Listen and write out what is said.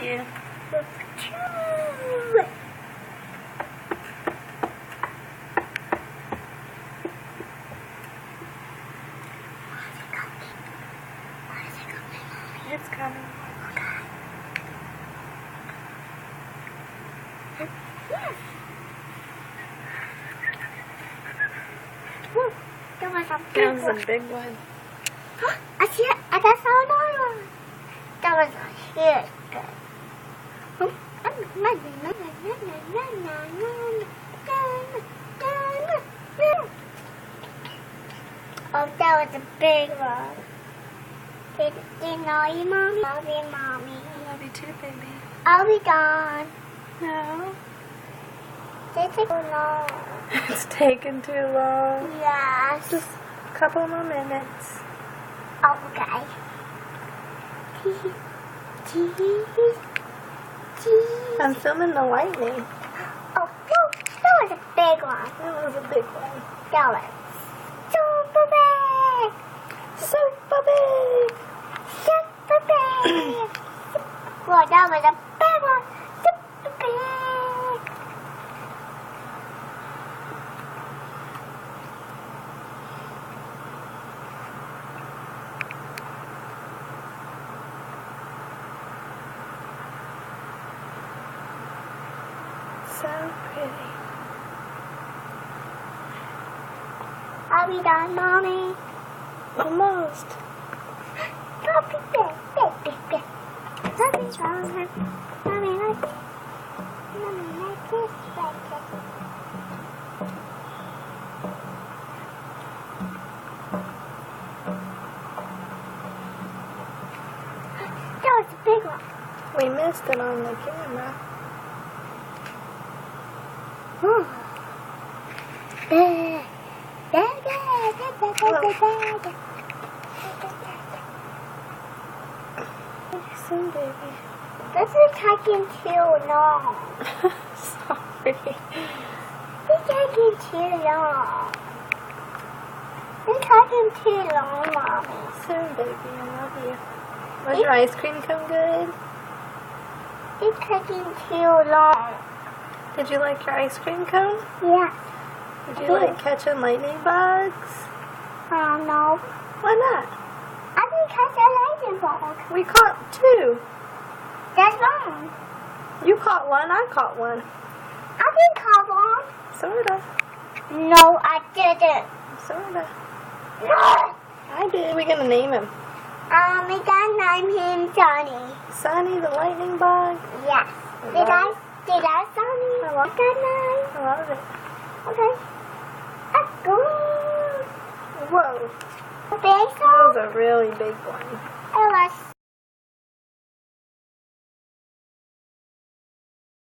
Yeah. It's coming. Yes. Woo. That was a big That was one. a big one. I see it. I got another one. That was a huge one. Oh, that was a big one. Did you know you, Mommy? Love you, Mommy. I love you too, baby. I'll be gone. No. This is long. It's taken too long. Yes. Just a couple more minutes. Okay. I'm filming the lightning. Oh, whoa, that was a big one. That was a big one. That was super big. Super big. Super big. Whoa, that was a big one. Super big. So pretty. Are we done, Mommy? Almost. Puppy big, big, big, big. Puppy's wrong. Mommy, like this. Mommy, like this, like this. That was a big one. We missed it on the camera. What do you say, baby? This is taking too long. Sorry. It's taking too long. It's taking too long, Mommy. Soon, baby. I love you. Was your ice cream cone good? It's taking too long. Did you like your ice cream cone? Yes. Did you like catching lightning bugs? I don't know. Why not? I didn't catch a lightning bug. We caught two. That's wrong. You caught one, I caught one. I didn't catch one. Sorta. No, I didn't. Sorta. No. I did. We're gonna name him. We got name him Johnny. Sonny the lightning bug. Yes. Did I Johnny? I love Good night. I love it. Okay. Let's go. Whoa. Big That one. was a really big one. It was